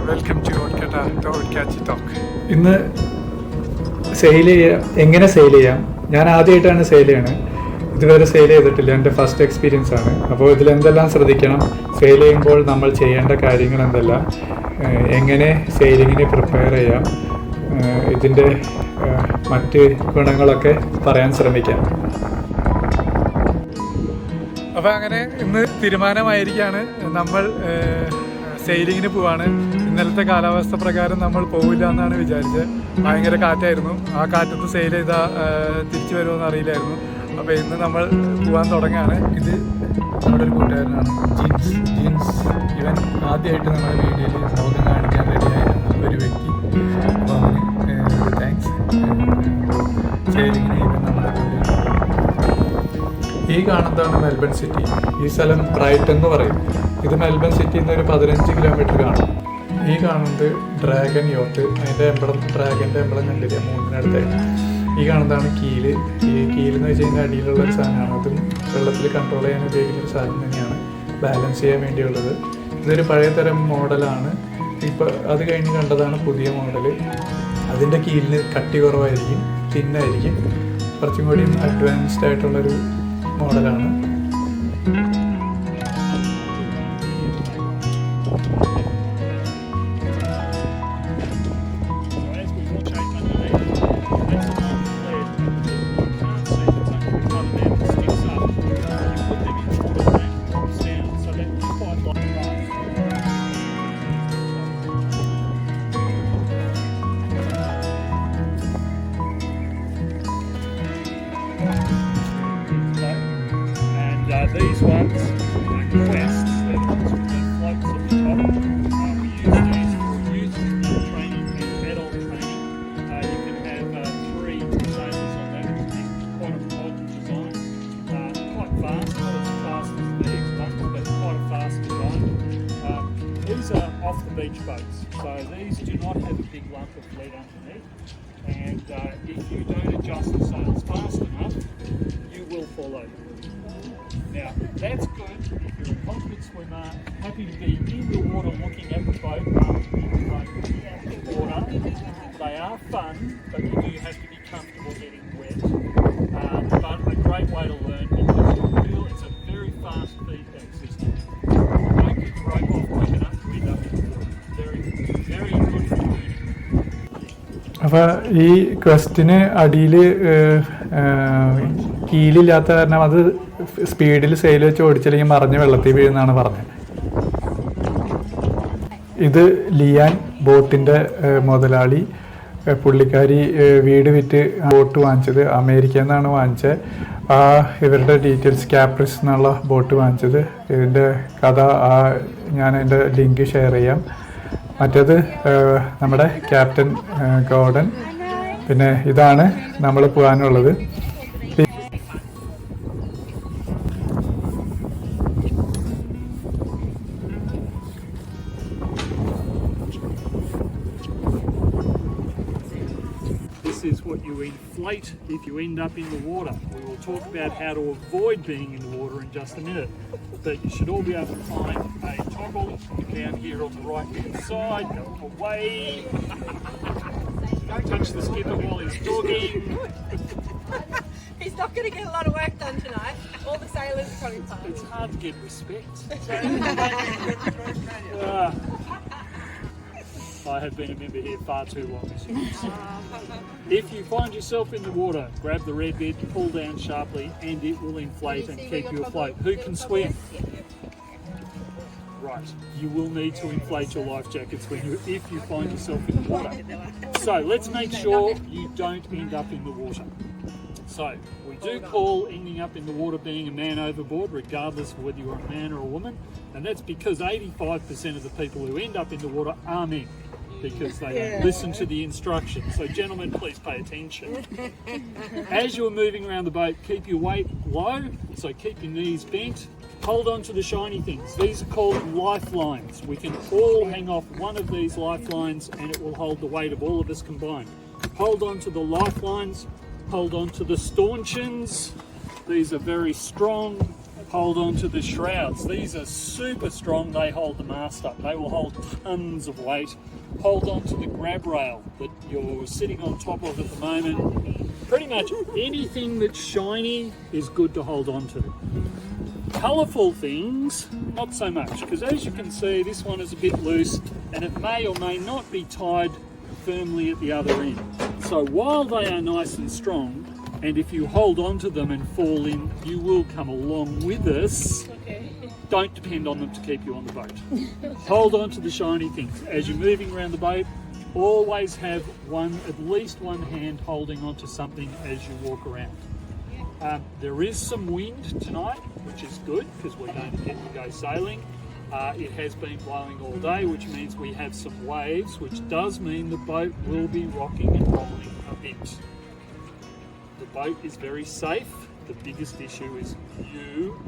welcome to Odcatta, the catchy talk. ഇന്ന് എങ്ങനെ sale ചെയ്യാം. ഞാൻ ആദ്യമായിട്ടാണ് സെയിൽ ചെയ്യണത്. ഇതുവരെ സെയിൽ ചെയ്തിട്ടില്ല. എൻ്റെ ഫസ്റ്റ് എക്സ്പീരിയൻസ് ആണ്. അപ്പോൾ ഇതിലെന്തെല്ലാം ശ്രദ്ധിക്കണം, സെയിൽ ചെയ്യുമ്പോൾ നമ്മൾ ചെയ്യേണ്ട കാര്യങ്ങൾ എന്തെല്ലാം, എങ്ങനെ സെയിലിങ്ങിന് പ്രിപ്പയർ ചെയ്യാം, ഇതിൻ്റെ മറ്റ് ഗുണങ്ങളൊക്കെ പറയാൻ ശ്രമിക്കാം. അപ്പോൾ അങ്ങനെ ഇന്ന് തീരുമാനമായിരിക്കുകയാണ്. നമ്മൾ സെയിലിങ്ങിന് പോവാണ്. ഇന്നലത്തെ കാലാവസ്ഥ പ്രകാരം നമ്മൾ പോവില്ല എന്നാണ് വിചാരിച്ചത്. ഭയങ്കര കാറ്റായിരുന്നു. ആ കാറ്റത്ത് സെയിൽ ചെയ്താൽ തിരിച്ചു വരുമെന്ന് അറിയില്ലായിരുന്നു. അപ്പോൾ ഇന്ന് നമ്മൾ പോകാൻ തുടങ്ങുകയാണ്. ഇത് നമ്മുടെ ഒരു കൂട്ടുകാരനാണ്, ജീൻസ്. ഇവൻ ആദ്യമായിട്ട് നമ്മുടെ വീഡിയോയിൽ ലോകം കാണിക്കാൻ റെഡിയായിരുന്ന ഒരു വ്യക്തി. അപ്പോൾ അവന് താങ്ക്സ്. സെയിലിങ്ങിന് ഇവൻ നമ്മുടെ കൂടെ. ഈ കാണുന്നതാണ് മെൽബൺ സിറ്റി. ഈ സ്ഥലം ബ്രൈറ്റൺ എന്ന് പറയും. ഇത് മെൽബൺ സിറ്റിയിൽ നിന്ന് ഒരു 15 കിലോമീറ്റർ കാണും. ഈ കാണുന്നത് ഡ്രാഗൺ യോട്ട്. അതിൻ്റെ ഡ്രാഗൻ്റെ എംബ്ലം കണ്ടില്ല, മൂന്നിനടുത്തായിട്ട്. ഈ കാണുന്നതാണ് കീല്. ഈ കീലെന്ന് വെച്ച് കഴിഞ്ഞാൽ അടിയിലുള്ള ഒരു സാധനമാണ്. അതും വെള്ളത്തിൽ കൺട്രോൾ ചെയ്യാൻ ഉപയോഗിക്കുന്ന ഒരു സാധനം തന്നെയാണ്, ബാലൻസ് ചെയ്യാൻ വേണ്ടിയുള്ളത്. ഇതൊരു പഴയ തരം മോഡലാണ്. ഇപ്പോൾ അത് കഴിഞ്ഞ് കണ്ടതാണ് പുതിയ മോഡൽ. അതിൻ്റെ കീലിന് കട്ടി കുറവായിരിക്കും, തിന്നായിരിക്കും. കുറച്ചും കൂടി അഡ്വാൻസ്ഡ് ആയിട്ടുള്ളൊരു മോഡലാണ്. These ones are quests. They're the ones with the floats at the top. We use these for training and adult training. You can have 3 sailors on that. It's quite a modern design. Quite fast, not as fast as these ones, but quite a fast design. These are off the beach boats, so these do not have a big lump of lead underneath. And if you don't adjust the sails fast enough, you will fall over. Now, that's good if you're a confident swimmer, happy to be in the water looking at the boat rather than in the water. They are fun, but you do have to be comfortable getting wet. But a great way to learn because it's a very fast feedback system. Don't get the rope off quick enough to end up in the water. Very, very good for learning. അപ്പോൾ ഈ ക്വസ്റ്റിന് അടിയിൽ കീലില്ലാത്ത കാരണം അത് സ്പീഡിൽ sale വെച്ച് ഓടിച്ചില്ലെങ്കിൽ മറിഞ്ഞ് വെള്ളത്തിൽ വീഴുന്നാണ് പറഞ്ഞത്. ഇത് ലിയാൻ, ബോട്ടിൻ്റെ മുതലാളി. പുള്ളിക്കാരി വീട് വിറ്റ് ബോട്ട് വാങ്ങിച്ചത് അമേരിക്കയിൽ നിന്നാണ് വാങ്ങിച്ചത്. ഇവരുടെ ഡീറ്റെയിൽസ്, ക്യാപ്രിസ് എന്നുള്ള ബോട്ട് വാങ്ങിച്ചത്. ഇതിൻ്റെ കഥ ഞാൻ അതിൻ്റെ ലിങ്ക് ഷെയർ ചെയ്യാം. മറ്റേത് നമ്മുടെ ക്യാപ്റ്റൻ ഗോർഡൻ. പിന്നെ ഇതാണ് നമ്മൾ പോകാനുള്ളത്. This is what you inflate if you end up in the water. We will talk about how to avoid being in the water in just a minute. But you should all be able to find a toggle down here on the right hand side. Go away. Don't touch the skipper while he's dogging. He's not going to get a lot of work done tonight. All the sailors are coming home. It's hard to get respect. I have been a member here far too long, as you can see. If you find yourself in the water, grab the red bit, pull down sharply, and it will inflate and keep you afloat. Who can swim? Right, you will need to inflate your life jackets if you find yourself in the water. So let's make sure you don't end up in the water. So we do call ending up in the water being a man overboard, regardless of whether you're a man or a woman, and that's because 85% of the people who end up in the water are men, because they don't listen to the instructions. So gentlemen, please pay attention. As you're moving around the boat, keep your weight low, so keep your knees bent. Hold on to the shiny things. These are called lifelines. We can all hang off one of these lifelines and it will hold the weight of all of us combined. Hold on to the lifelines. Hold on to the stanchions. These are very strong hold on to the shrouds. These are super strong. They hold the mast up. They will hold tons of weight. Hold on to the grab rail that you're sitting on top of at the moment. Pretty much anything that's shiny is good to hold on to. Colourful things, not so much, because as you can see, this one is a bit loose and it may or may not be tied firmly at the other end. So while they are nice and strong, and if you hold on to them and fall in, you will come along with us. Okay. Don't depend on them to keep you on the boat. Hold on to the shiny things. As you're moving around the boat, always have at least one hand holding onto something as you walk around. There is some wind tonight, which is good because we're going to get to go sailing. It has been blowing all day, which means we have some waves, which does mean the boat will be rocking and rolling a bit. The boat is very safe. The biggest issue is you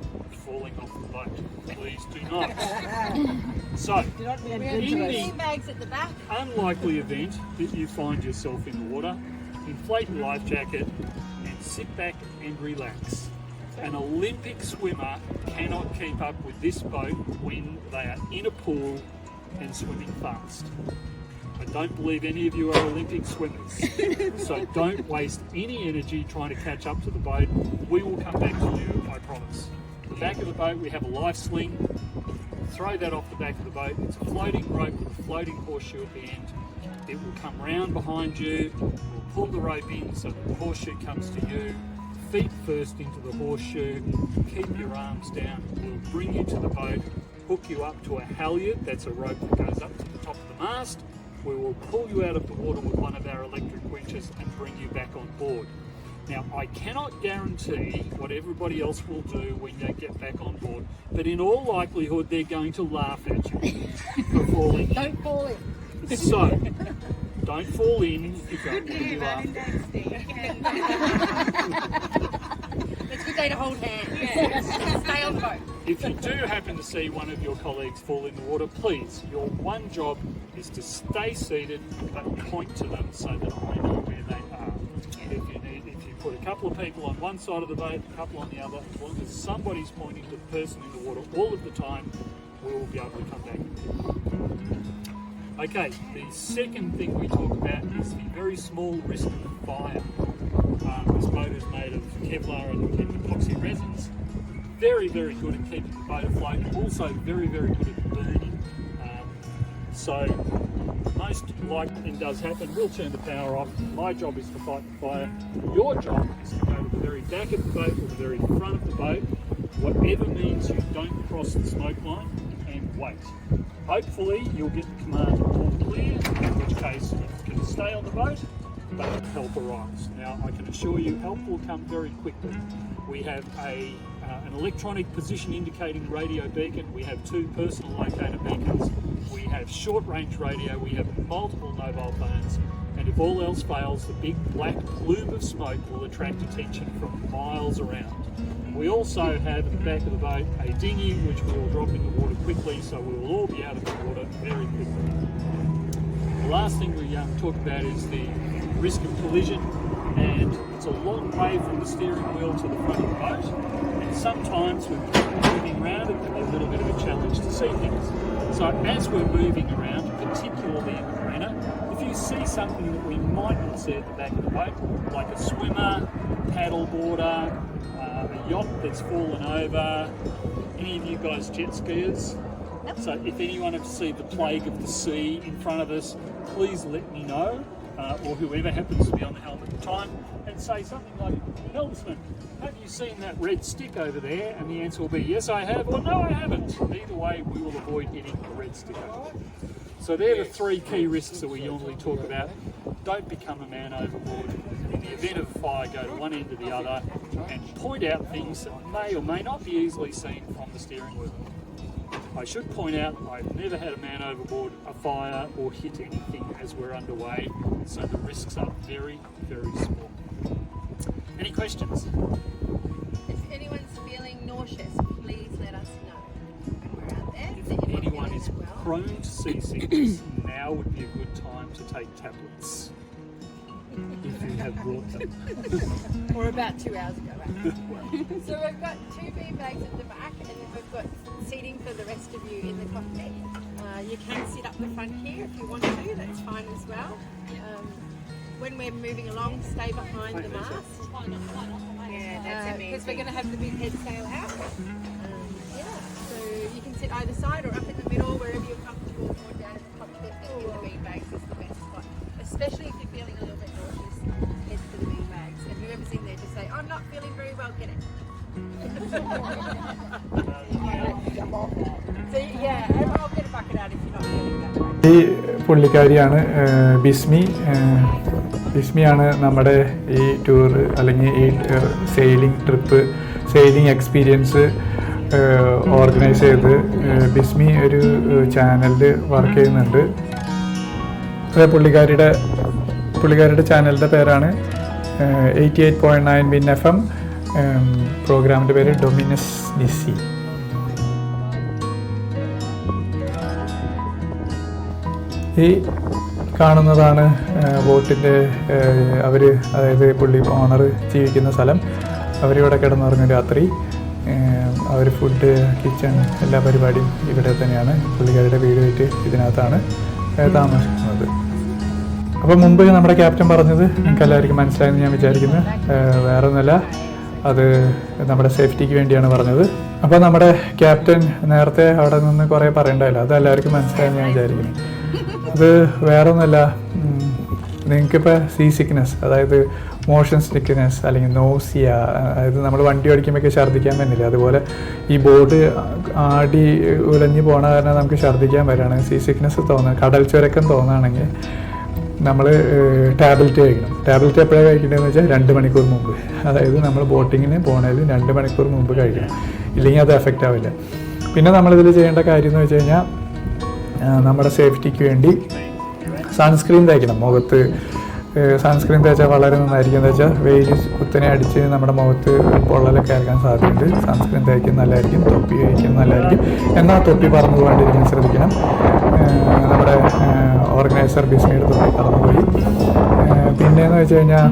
falling off the boat. Please do not. So, in the bags at the back. unlikely event that you find yourself in the water, inflate your life jacket and sit back and relax. An Olympic swimmer cannot keep up with this boat when they are in a pool and swimming fast. I don't believe any of you are Olympic swimmers, so don't waste any energy trying to catch up to the boat. We will come back to you, I promise. The back of the boat, we have a life sling. Throw that off the back of the boat. It's a floating rope with a floating horseshoe at the end. It will come round behind you. We'll pull the rope in so that the horseshoe comes to you. Feet first into the horseshoe. Keep your arms down. We'll bring you to the boat, hook you up to a halyard. That's a rope that goes up to the top of the mast. We will pull you out of the water with one of our electric winches and bring you back on board. Now, I cannot guarantee what everybody else will do when they get back on board, but in all likelihood, they're going to laugh at you for falling in. Don't fall in. So, don't fall in if you're going to be laughing. It's a good day to hold hands. Stay on the boat. If you do happen to see one of your colleagues fall in the water, please, your one job is to stay seated but point to them so that I know where they are. If you put a couple of people on one side of the boat, a couple on the other, as long as somebody's pointing to the person in the water all of the time, we will be able to come back. Okay, the second thing we talk about is the very small risk of fire. This boat is made of Kevlar and epoxy resins. Very, very good at keeping the boat afloat. Also very, very good at burning. So most likely does happen. We'll turn the power off. My job is to fight the fire. Your job is to go to the very back of the boat or the very front of the boat, whatever means you don't cross the smoke line, and wait. Hopefully you'll get the command to all clear, in which case you can stay on the boat, but help arrives. Now I can assure you help will come very quickly. We have an electronic position indicating radio beacon. We have 2 personal locator beacons. We have short range radio. We have multiple mobile phones. And if all else fails, the big black plume of smoke will attract attention from miles around. We also have at the back of the boat a dinghy which we will drop in the water quickly, so we will all be out of the water very quickly. The last thing we talk about is the risk of collision, and it's a long way from the steering wheel to the front of the boat, and sometimes when we're moving around it can be a little bit of a challenge to see things. So as we're moving around, particularly in the marina, if you see something that we might not see at the back of the boat, like a swimmer, paddle boarder, a yacht that's fallen over, any of you guys jet skiers? So if anyone has seen the plague of the sea in front of us, please let me know, or whoever happens to be on the helm at the time, and say something like, "Helmsman, have you seen that red stick over there?" And the answer will be, "Yes, I have," or "No, I haven't." Either way, we will avoid hitting the red stick over there. So they're the 3 key risks that we normally talk about. Don't become a man overboard. In the event of fire, go to one end or the other and point out things that may or may not be easily seen from the steering wheel. I should point out I've never had a man overboard, a fire, or hit anything as we're underway, so the risks are very, very small. Any questions? If anyone's feeling nauseous, please let us know. We're out there. If anyone is prone to seasickness, now would be a good time to take tablets. if you have brought them. Or about 2 hours ago, actually. So we've got 2 bean bags at the back, and then we've got seating for the rest of you in the cockpit. You can sit up the front here if you want to, that's fine as well. When we're moving along, stay behind the mast. Because we're going to have the big head sail out. So you can sit either side or up in the middle, wherever you're comfortable, or down in the cockpit. And in the bean bags is the best spot, especially if you're feeling a little bit nauseous. Head for the bean bags, and whoever's in there, just say, "I'm not feeling very well. Get it." So yeah, I'll get a bucket out if you're not feeling that way. ഈ പുള്ളിക്കാരിയാണ് ബിസ്മിയാണ് നമ്മുടെ ഈ tour അല്ലെങ്കിൽ ഈ sailing experience organise ചെയ്ത്. ബിസ്മി ഒരു ചാനലിൽ work ചെയ്യുന്നുണ്ട്. പുള്ളിക്കാരിയുടെ ചാനലിൻ്റെ പേരാണ് 88.9 വിൻ FM. പ്രോഗ്രാമിൻ്റെ പേര് ഡൊമിനസ് നിസി. ഈ കാണുന്നതാണ് ബോട്ടിൻ്റെ അതായത് പുള്ളി ഓണർ ജീവിക്കുന്ന സ്ഥലം. അവരിവിടെ കിടന്നുറങ്ങും രാത്രി. അവർ ഫുഡ്, കിച്ചൺ, എല്ലാ പരിപാടിയും ഇവിടെ തന്നെയാണ്. പുള്ളിക്കാരുടെ വീടുമായിട്ട് ഇതിനകത്താണ് താമസിക്കുന്നത്. അപ്പോൾ മുമ്പ് നമ്മുടെ ക്യാപ്റ്റൻ പറഞ്ഞത് നിങ്ങൾക്ക് എല്ലാവർക്കും മനസ്സിലായെന്ന് ഞാൻ വിചാരിക്കുന്നു. വേറെ ഒന്നുമല്ല, അത് നമ്മുടെ സേഫ്റ്റിക്ക് വേണ്ടിയാണ് പറഞ്ഞത്. അപ്പോൾ നമ്മുടെ ക്യാപ്റ്റൻ നേരത്തെ അവിടെ നിന്ന് കുറേ പറയണ്ടായില്ല, അത് എല്ലാവർക്കും മനസ്സിലായെന്ന് ഞാൻ വിചാരിക്കുന്നു. അത് വേറെ ഒന്നുമല്ല, നിങ്ങൾക്കിപ്പോൾ സീ സിക്നെസ്, അതായത് മോഷൻ സിക്നെസ് അല്ലെങ്കിൽ നോസിയ, അതായത് നമ്മൾ വണ്ടി ഓടിക്കുമ്പോഴൊക്കെ ഛർദ്ദിക്കാൻ പറ്റില്ല, അതുപോലെ ഈ ബോട്ട് ആടി ഉലഞ്ഞു പോണ കാരണം നമുക്ക് ഛർദ്ദിക്കാൻ വരികയാണ്, സീ സിക്നെസ് തോന്നുക, കടൽ ചുരക്കം തോന്നുകയാണെങ്കിൽ നമ്മൾ ടാബ്ലറ്റ് കഴിക്കണം. ടാബ്ലറ്റ് എപ്പോഴാണ് കഴിക്കേണ്ടതെന്ന് വെച്ചാൽ 2 മണിക്കൂർ മുമ്പ്, അതായത് നമ്മൾ ബോട്ടിങ്ങിന് പോണതിൽ 2 മണിക്കൂർ മുമ്പ് കഴിക്കണം. ഇല്ലെങ്കിൽ അത് എഫക്റ്റ് ആവില്ല. പിന്നെ നമ്മളിതിൽ ചെയ്യേണ്ട കാര്യം എന്ന് വെച്ച് കഴിഞ്ഞാൽ നമ്മുടെ സേഫ്റ്റിക്ക് വേണ്ടി സൺസ്ക്രീൻ തേക്കണം മുഖത്ത്. സൺസ്ക്രീൻ തേച്ചാൽ വളരെ നന്നായിരിക്കും. എന്താ വെച്ചാൽ വെയിൽ കുത്തനെ അടിച്ച് നമ്മുടെ മുഖത്ത് പൊള്ളലൊക്കെ ഏൽക്കാൻ സാധ്യതയുണ്ട്. സൺസ്ക്രീൻ തേക്കുന്നത് നല്ലതായിരിക്കും, തൊപ്പി കഴിക്കുന്നത് നല്ലതായിരിക്കും. എന്നാൽ തൊപ്പി പറന്നു പോകാണ്ടിരിക്കാൻ ശ്രദ്ധിക്കണം. നമ്മുടെ ഓർഗനൈസർ ബിസിനയുടെ തൊപ്പി പറന്നുപോയി. പിന്നെയെന്ന് വെച്ച് കഴിഞ്ഞാൽ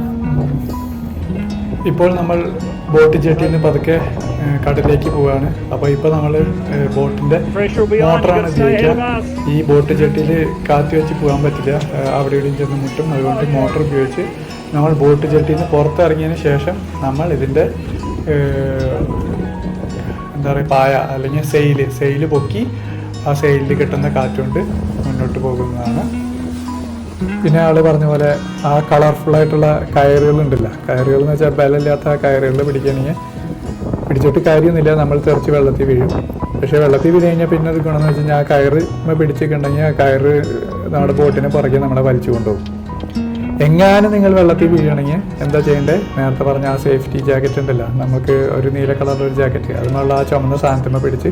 ഇപ്പോൾ നമ്മൾ ബോട്ട് ജെട്ടിയിൽ നിന്ന് പതുക്കെ കടലിലേക്ക് പോവുകയാണ്. അപ്പോൾ ഇപ്പോൾ നമ്മൾ ബോട്ടിൻ്റെ മോട്ടറാണ് ഉപയോഗിക്കുക. ഈ ബോട്ട് ജെട്ടിയിൽ കാറ്റ് വെച്ച് പോകാൻ പറ്റില്ല, അവിടെ ഇവിടെയും ചെന്ന് മുട്ടും. അതുകൊണ്ട് മോട്ടർ ഉപയോഗിച്ച് നമ്മൾ ബോട്ട് ജെട്ടിയിൽ നിന്ന് പുറത്തിറങ്ങിയതിന് ശേഷം നമ്മൾ ഇതിൻ്റെ എന്താ പറയുക പായ അല്ലെങ്കിൽ സെയിൽ പൊക്കി ആ സെയിലിൽ കിട്ടുന്ന കാറ്റുകൊണ്ട് മുന്നോട്ട് പോകുന്നതാണ്. പിന്നെ ആൾ പറഞ്ഞ പോലെ ആ കളർഫുള്ളായിട്ടുള്ള കയറുകളുണ്ടല്ലോ, കയറുകൾ എന്ന് വെച്ചാൽ ബലമില്ലാത്ത ആ കയറുകൾ പിടിച്ചിട്ട് കാര്യമൊന്നുമില്ല, നമ്മൾ തെറിച്ച് വെള്ളത്തിൽ വീഴും. പക്ഷേ വെള്ളത്തിൽ വീണ് കഴിഞ്ഞാൽ പിന്നെ അത് ഗുണമെന്ന് വെച്ച് കഴിഞ്ഞാൽ ആ കയറ് പിടിച്ചിട്ടുണ്ടെങ്കിൽ ആ കയറ് നമ്മുടെ ബോട്ടിനെ പുറകെ നമ്മളെ വലിച്ചു കൊണ്ടുപോകും. എങ്ങാനും നിങ്ങൾ വെള്ളത്തിൽ വീഴണമെങ്കിൽ എന്താ ചെയ്യേണ്ടത്, നേരത്തെ പറഞ്ഞ ആ സേഫ്റ്റി ജാക്കറ്റ് ഉണ്ടല്ലോ, നമുക്ക് ഒരു നീല കളറിലൊരു ജാക്കറ്റ്, അതിനുള്ള ആ ചുമന്ന സാധനത്തിന്മേൽ പിടിച്ച്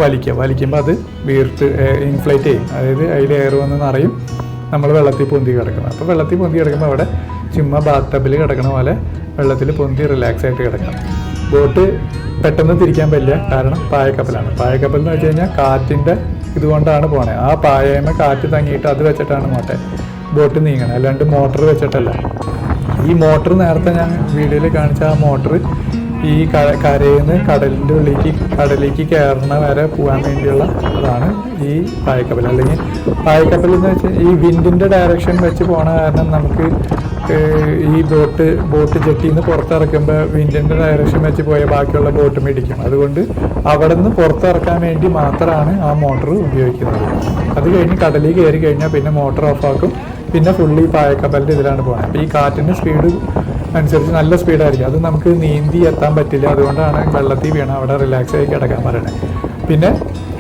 വലിക്കുമ്പോൾ അത് വീർത്ത് ഇൻഫ്ലേറ്റ് ചെയ്യും. അതായത് അതിൽ എയർ വന്ന് നിറയും, നമ്മൾ വെള്ളത്തിൽ പൊന്തി കിടക്കണം. അപ്പോൾ വെള്ളത്തിൽ പൊന്തി കിടക്കുമ്പോൾ അവിടെ ചുമ്മാ ബാത്ത് ടബിൽ കിടക്കണ പോലെ വെള്ളത്തിൽ പൊന്തി റിലാക്സ് ആയിട്ട് കിടക്കണം. ബോട്ട് പെട്ടെന്ന് തിരിക്കാൻ പറ്റില്ല, കാരണം പായക്കപ്പലാണ്. പായക്കപ്പൽ എന്ന് വെച്ച് കഴിഞ്ഞാൽ കാറ്റിൻ്റെ ഇതുകൊണ്ടാണ് പോണേ. ആ പായമ കാറ്റ് തങ്ങിയിട്ട് അത് വെച്ചിട്ടാണ് ബോട്ട് നീങ്ങണം, അല്ലാണ്ട് മോട്ടർ വെച്ചിട്ടല്ല. ഈ മോട്ടർ നേരത്തെ ഞാൻ വീഡിയോയിൽ കാണിച്ച ആ മോട്ടർ ഈ കരയിൽ നിന്ന് കടലിലേക്ക് കയറണ വരെ പോകാൻ വേണ്ടിയുള്ള അതാണ് ഈ പായക്കപ്പൽ. അല്ലെങ്കിൽ പായക്കപ്പൽ എന്ന് വെച്ചാൽ ഈ വിൻഡിൻ്റെ ഡയറക്ഷൻ വെച്ച് പോണ കാരണം നമുക്ക് ഈ ബോട്ട് ജെട്ടിയിൽ നിന്ന് പുറത്തിറക്കുമ്പോൾ വിൻഡിൻ്റെ ഡയറക്ഷൻ വെച്ച് പോയ ബാക്കിയുള്ള ബോട്ട് മേടിക്കും. അതുകൊണ്ട് അവിടെ നിന്ന് പുറത്തിറക്കാൻ വേണ്ടി മാത്രമാണ് ആ മോട്ടർ ഉപയോഗിക്കുന്നത്. അത് കഴിഞ്ഞ് കടലിൽ കയറി കഴിഞ്ഞാൽ പിന്നെ മോട്ടർ ഓഫാക്കും, പിന്നെ ഫുള്ളി പായക്കപ്പലിൻ്റെ ഇതിലാണ് പോകുന്നത്. അപ്പോൾ ഈ കാറ്റിൻ്റെ സ്പീഡ് അനുസരിച്ച് നല്ല സ്പീഡായിരിക്കും, അത് നമുക്ക് നീന്തി എത്താൻ പറ്റില്ല. അതുകൊണ്ടാണ് വെള്ളത്തിൽ വീണ അവിടെ റിലാക്സ് ആയി കിടക്കാൻ പറയണത്. പിന്നെ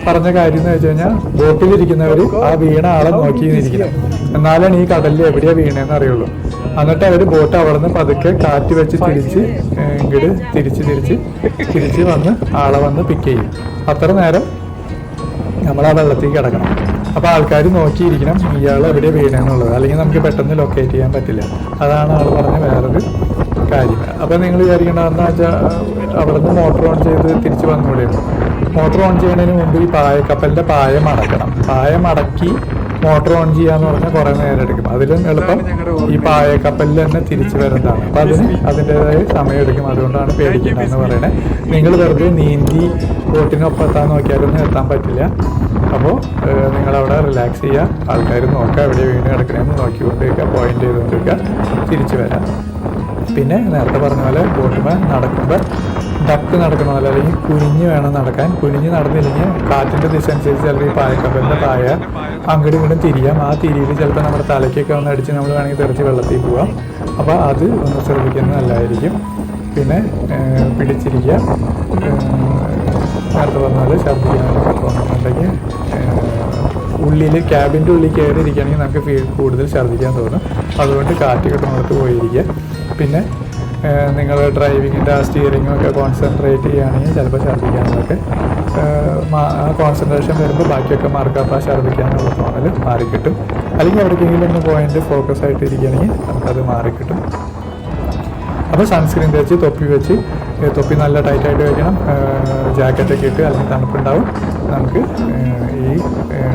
പറഞ്ഞ കാര്യം എന്ന് വെച്ച് കഴിഞ്ഞാൽ ബോട്ടിലിരിക്കുന്നവർ ആ വീണ ആളെ നോക്കിയിരിക്കണം, എന്നാലാണ് ഈ കടലിൽ എവിടെയാണ് വീണതെന്ന് അറിയുള്ളൂ. എന്നിട്ട് അവർ ബോട്ട് അവിടെ നിന്ന് പതുക്കെ കാറ്റ് വെച്ച് ഇങ്ങോട്ട് തിരിച്ച് വന്ന് ആളെ വന്ന് പിക്ക് ചെയ്യും. അത്ര നേരം നമ്മൾ ആ വെള്ളത്തിൽ കിടക്കണം. അപ്പോൾ ആൾക്കാർ നോക്കിയിരിക്കണം ഇയാൾ എവിടെ വീണെന്നുള്ളത്, അല്ലെങ്കിൽ നമുക്ക് പെട്ടെന്ന് ലൊക്കേറ്റ് ചെയ്യാൻ പറ്റില്ല. അതാണ് ആൾ പറഞ്ഞ വേറൊരു കാര്യം. അപ്പോൾ നിങ്ങൾ വിചാരിക്കേണ്ടതെന്ന് വെച്ചാൽ അവിടെ നിന്ന് മോട്ടർ ഓൺ ചെയ്ത് തിരിച്ച് വന്നുകൂടെയാണ്. മോട്ടർ ഓൺ ചെയ്യുന്നതിന് മുമ്പ് ഈ കപ്പലിൻ്റെ പായ മടക്കണം. പായ മടക്കി മോട്ടോർ ഓൺ ചെയ്യാന്ന് പറഞ്ഞാൽ കുറേ നേരം എടുക്കും. അതിലും എളുപ്പം ഈ പായക്കപ്പലിൽ തന്നെ തിരിച്ചു വരുന്നതാണ്. അപ്പം അതിൻ്റെതായ സമയം എടുക്കും. അതുകൊണ്ടാണ് പേടിക്കേണ്ടതെന്ന് പറയണേ. നിങ്ങൾ വെറുതെ നീന്തി ബോട്ടിനൊപ്പം എത്താൻ നോക്കിയാലൊന്നും എത്താൻ പറ്റില്ല. അപ്പോൾ നിങ്ങളവിടെ റിലാക്സ് ചെയ്യുക, ആൾക്കാർ നോക്കുക, എവിടെ വീണ് കിടക്കണമെന്ന് നോക്കിക്കൊണ്ടിരിക്കുക, പോയിന്റ് ചെയ്തുകൊണ്ടിരിക്കുക, തിരിച്ചു വരാം. പിന്നെ നേരത്തെ പറഞ്ഞ പോലെ ബോട്ടുമ്പോൾ നടക്കുമ്പോൾ ഡക്ക് നടക്കുന്ന പോലെ അല്ലെങ്കിൽ കുനിഞ്ഞ് വേണം നടക്കാൻ. കുനിഞ്ഞ് നടന്നില്ലെങ്കിൽ കാറ്റിൻ്റെ ദിശ അനുസരിച്ച് ചിലപ്പോൾ ഈ പായക്കപ്പലിൻ്റെ പായ അങ്ങോട്ടും ഇങ്ങോട്ടും തിരിയാം. ആ തിരിയിൽ ചിലപ്പോൾ നമ്മുടെ തലയ്ക്കൊക്കെ ഒന്ന് അടിച്ച് നമ്മൾ വേണമെങ്കിൽ തെറിച്ച് വെള്ളത്തിൽ പോവാം. അപ്പോൾ അത് ഒന്ന് ശ്രദ്ധിക്കുന്നത് നല്ലതായിരിക്കും. പിന്നെ പിടിച്ചിരിക്കുക. നേരത്തെ പറഞ്ഞ പോലെ ഛർദ്ദിക്കാനൊക്കെ തോന്നുന്നുണ്ടെങ്കിൽ ഉള്ളിൽ ക്യാബിൻ്റെ ഉള്ളിൽ കയറി ഇരിക്കുകയാണെങ്കിൽ നമുക്ക് കൂടുതൽ ഛർദ്ദിക്കാൻ തോന്നും. അതുകൊണ്ട് കാറ്റ് കിട്ടുന്നിടത്ത് പോയിരിക്കുക. പിന്നെ നിങ്ങൾ ഡ്രൈവിങ്ങിൻ്റെ ആ സ്റ്റിയറിങ്ങും ഒക്കെ കോൺസെൻട്രേറ്റ് ചെയ്യുകയാണെങ്കിൽ ചിലപ്പോൾ ഛർദ്ദിക്കാനൊക്കെ ആ കോൺസെൻട്രേഷൻ വരുമ്പോൾ ബാക്കിയൊക്കെ മാർക്കപ്പോൾ ഛർദ്ദിക്കാനുള്ള തോന്നൽ മാറിക്കിട്ടും. അല്ലെങ്കിൽ എവിടേക്കെങ്കിലും ഒന്ന് പോയിന്റ് ഫോക്കസ് ആയിട്ട് ഇരിക്കുകയാണെങ്കിൽ നമുക്കത് മാറിക്കിട്ടും. അപ്പോൾ സൺസ്ക്രീൻ തേച്ച് തൊപ്പി വെച്ച്, തൊപ്പി നല്ല ടൈറ്റായിട്ട് വയ്ക്കണം, ജാക്കറ്റൊക്കെ ഇട്ട്, അല്ലെങ്കിൽ തണുപ്പുണ്ടാവും. നമുക്ക് ഈ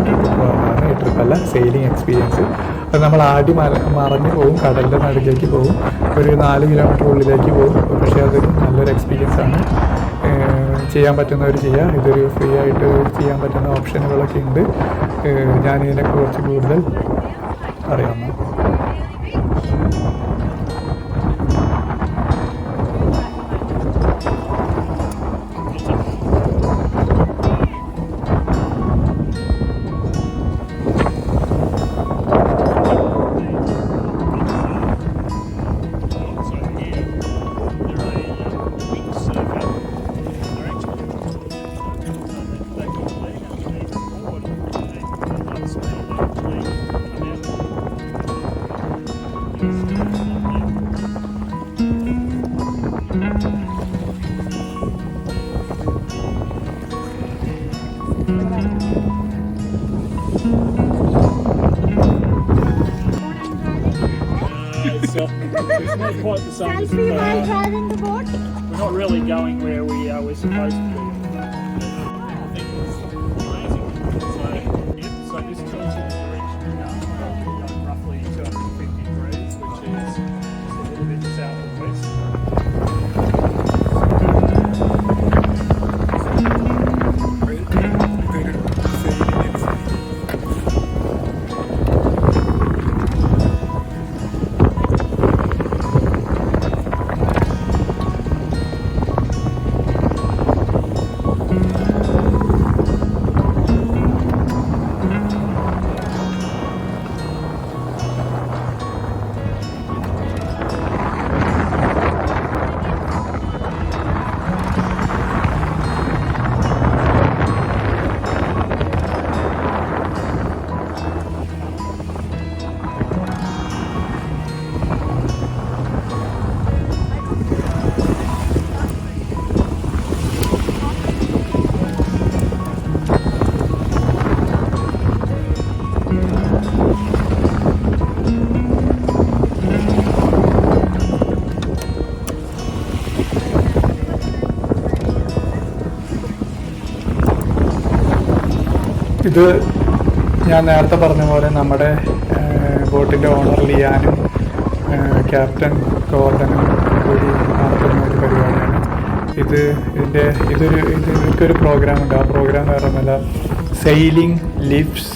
ട്രിപ്പ് പോകാനാണ്, ഈ ട്രിപ്പല്ല സെയിലിംഗ് എക്സ്പീരിയൻസ്. അത് നമ്മൾ ആടി മറഞ്ഞു പോകും, കടലിൻ്റെ നടുക്കേക്ക് പോകും, ഒരു 4 കിലോമീറ്റർ ഉള്ളിലേക്ക് പോകും. പക്ഷേ അതൊരു നല്ലൊരു എക്സ്പീരിയൻസ് ആണ്. ചെയ്യാൻ പറ്റുന്നവർ ചെയ്യുക. ഇതൊരു ഫ്രീ ആയിട്ട് ചെയ്യാൻ പറ്റുന്ന ഓപ്ഷനുകളൊക്കെ ഉണ്ട്. ഞാനിതിനെക്കുറിച്ച് കുറച്ച് കൂടുതൽ അറിയാവുന്ന It's not quite the same. Fancy way driving the boat? We're not really going where we're supposed to be. I think it's amazing. So this tells you the direction you're going roughly 250 degrees, which is just a little bit south of west. ഇത് ഞാൻ നേരത്തെ പറഞ്ഞ പോലെ നമ്മുടെ ബോട്ടിൻ്റെ owner ലിയാനും captain ഗോർഡനും കൂടി നടത്തുന്ന ഒരു പരിപാടിയാണ്. ഇതൊരു പ്രോഗ്രാമുണ്ട്. ആ പ്രോഗ്രാം വേറെ ഒന്നുമല്ല, സെയിലിംഗ് ലിഫ്റ്റ്സ്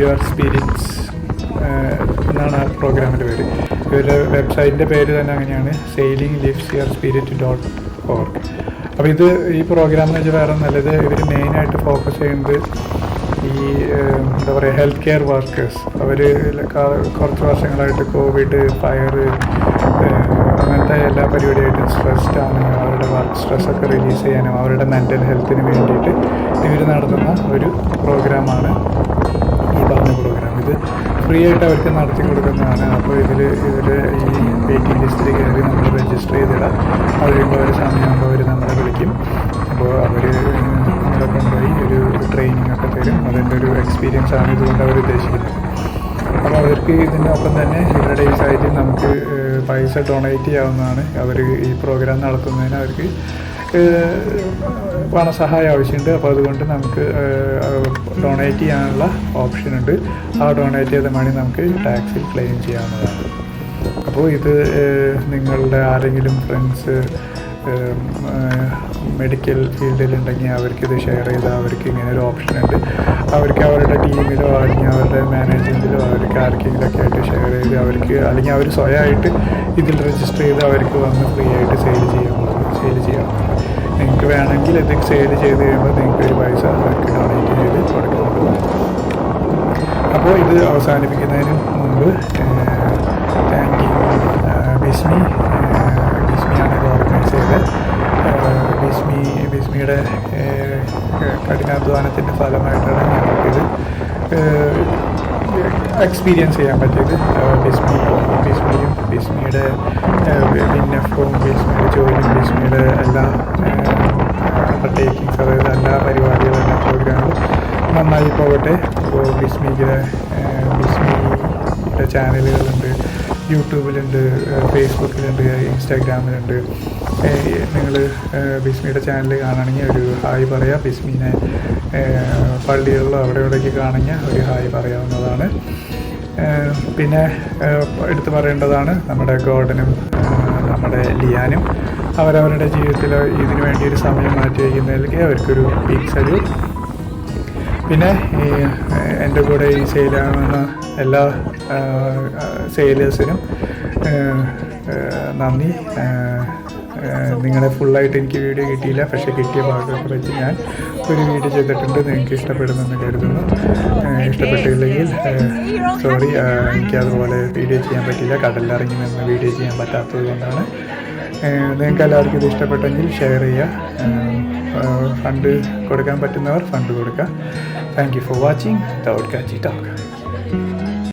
യുവർ സ്പിരിറ്റ്സ് എന്നാണ് ആ പ്രോഗ്രാമിൻ്റെ പേര്. ഇവരുടെ വെബ്സൈറ്റിൻ്റെ പേര് തന്നെ അങ്ങനെയാണ്, സെയിലിംഗ് ലിഫ്റ്റ്സ് യുവർ spirit.org. അപ്പോൾ ഈ പ്രോഗ്രാം എന്ന് വെച്ചാൽ വേറെ ഒന്നുമല്ല, ഇവർ മെയിനായിട്ട് ഫോക്കസ് ചെയ്യുന്നത് ഈ എന്താ പറയുക ഹെൽത്ത് കെയർ വർക്കേഴ്സ്. അവർ കുറച്ച് വർഷങ്ങളായിട്ട് കോവിഡ്, ഫയർ, അങ്ങനത്തെ എല്ലാ പരിപാടിയായിട്ടും സ്ട്രെസ്ഡാണ്. അവരുടെ വർക്ക് സ്ട്രെസ്സൊക്കെ റിലീസ് ചെയ്യാനും അവരുടെ മെൻ്റൽ ഹെൽത്തിന് വേണ്ടിയിട്ട് ഇവർ നടത്തുന്ന ഒരു പ്രോഗ്രാമാണ് ഈ പറഞ്ഞ പ്രോഗ്രാം. ഇത് ഫ്രീ ആയിട്ട് അവർക്ക് നടത്തി കൊടുക്കുന്നതാണ്. അപ്പോൾ ഇവർ ഈ വെയിറ്റിംഗ് ലിസ്റ്റിൽ കയറി നമ്മൾ രജിസ്റ്റർ ചെയ്തിടാം. അത് കഴിയുമ്പോൾ ഒരു സമയമാകുമ്പോൾ അവർ നമ്മളെ വിളിക്കും. അപ്പോൾ അവർ നമ്മളെ കൊണ്ടുപോയി ഒരു ട്രെയിനിങ് ഒക്കെ തരും. അതിൻ്റെ ഒരു എക്സ്പീരിയൻസ് ആണ് ഇതുകൊണ്ട് അവർ ഉദ്ദേശിക്കുന്നത്. അപ്പോൾ അവർക്ക് ഇതിനൊപ്പം തന്നെ ഇവരുടെ ഈ സൈറ്റിൽ നമുക്ക് പൈസ ഡൊണേറ്റ് ചെയ്യാവുന്നതാണ്. അവർ ഈ പ്രോഗ്രാം നടത്തുന്നതിന് അവർക്ക് പണസഹായം ആവശ്യമുണ്ട്. അപ്പോൾ അതുകൊണ്ട് നമുക്ക് ഡൊണേറ്റ് ചെയ്യാനുള്ള ഓപ്ഷൻ ഉണ്ട്. ആ ഡൊണേറ്റ് ചെയ്ത മണി നമുക്ക് ടാക്സിൽ ക്ലെയിം ചെയ്യാവുന്നതാണ്. അപ്പോൾ ഇത് നിങ്ങളുടെ ആരെങ്കിലും ഫ്രണ്ട്സ് മെഡിക്കൽ ഫീൽഡിലുണ്ടെങ്കിൽ അവർക്കിത് ഷെയർ ചെയ്താൽ അവർക്ക് ഇങ്ങനെ ഒരു ഓപ്ഷൻ ഉണ്ട്. അവർക്ക് അവരുടെ ടീമിലോ അല്ലെങ്കിൽ അവരുടെ മാനേജ്മെൻറ്റിലോ അവർക്ക് ആർക്കെങ്കിലുമൊക്കെ ആയിട്ട് ഷെയർ ചെയ്ത് അവർക്ക്, അല്ലെങ്കിൽ അവർ സ്വയമായിട്ട് ഇതിൽ രജിസ്റ്റർ ചെയ്ത് അവർക്ക് വന്ന് ഫ്രീ ആയിട്ട് സെയിൽ ചെയ്യാം. നിങ്ങൾക്ക് വേണമെങ്കിൽ ഇത് സെയിൽ ചെയ്ത് കഴിയുമ്പോൾ നിങ്ങൾക്ക് ഒരു പൈസ അവർക്ക് ഡൊണേറ്റ് ചെയ്ത് കൊടുക്കുന്നുണ്ട്. അപ്പോൾ ഇത് അവസാനിപ്പിക്കുന്നതിന് മുമ്പ് താങ്ക് യു ബിസ്മിയാണ് ഇത് ഓർഗനൈസ് ചെയ്തത്. ബിസ്മിയുടെ കഠിനാധ്വാനത്തിൻ്റെ ഫലമായിട്ടാണ് ഞങ്ങൾക്കിത് എക്സ്പീരിയൻസ് ചെയ്യാൻ പറ്റിയത്. ബിസ്മിയും ബിസ്മിയുടെ വിന്നഫവും ബിസ്മിയുടെ ജോലിയും ബിസ്മിയുടെ എല്ലാ അണ്ടർടേക്കിങ്സ്, അതായത് എല്ലാ പരിപാടികളും, എല്ലാ പ്രോഗ്രാമുകളും നന്നായി പോകട്ടെ. അപ്പോൾ ബിസ്മിയുടെ ചാനലുകളുണ്ട്, യൂട്യൂബിലുണ്ട്, ഫേസ്ബുക്കിലുണ്ട്, ഇൻസ്റ്റാഗ്രാമിലുണ്ട്. നിങ്ങൾ ബിസ്മിയുടെ ചാനൽ കാണണമെങ്കിൽ ഒരു ഹായ് പറയാം. ബിസ്മിനെ പള്ളികളിലോ അവിടെ ഇവിടേക്ക് കാണണമെങ്കിൽ ഒരു ഹായ് പറയാവുന്നതാണ്. പിന്നെ എടുത്തു പറയേണ്ടതാണ്, നമ്മുടെ ഗോർഡനും നമ്മുടെ ലിയാനും അവരവരുടെ ജീവിതത്തിൽ ഇതിനു വേണ്ടി ഒരു സമയം മാറ്റി വയ്ക്കുന്നതിലേക്ക് അവർക്കൊരു ബിഗ് സല്യൂട്ട്. പിന്നെ എൻ്റെ കൂടെ ഈ സെയിലാകുന്ന എല്ലാ സെയിലേഴ്സിനും നന്ദി. നിങ്ങളെ ഫുള്ളായിട്ട് എനിക്ക് വീഡിയോ കിട്ടിയില്ല, പക്ഷേ കിട്ടിയ ഭാഗത്തെ വെച്ച് ഞാൻ ഒരു വീഡിയോ ചെയ്തിട്ടുണ്ട്. നിങ്ങൾക്ക് ഇഷ്ടപ്പെടുമെന്ന് കരുതുന്നു. ഇഷ്ടപ്പെട്ടില്ലെങ്കിൽ സോറി, എനിക്കതുപോലെ വീഡിയോ ചെയ്യാൻ പറ്റില്ല. കടലിലിറങ്ങി നിന്ന് വീഡിയോ ചെയ്യാൻ പറ്റാത്തത് കൊണ്ടാണ്. നിങ്ങൾക്ക് എല്ലാവർക്കും ഇത് ഇഷ്ടപ്പെട്ടെങ്കിൽ ഷെയർ ചെയ്യുക. ഫണ്ട് കൊടുക്കാൻ പറ്റുന്നവർ ഫണ്ട് കൊടുക്കുക. Thank you for watching the ഓഡ്കാച്ചി ടോക്ക്.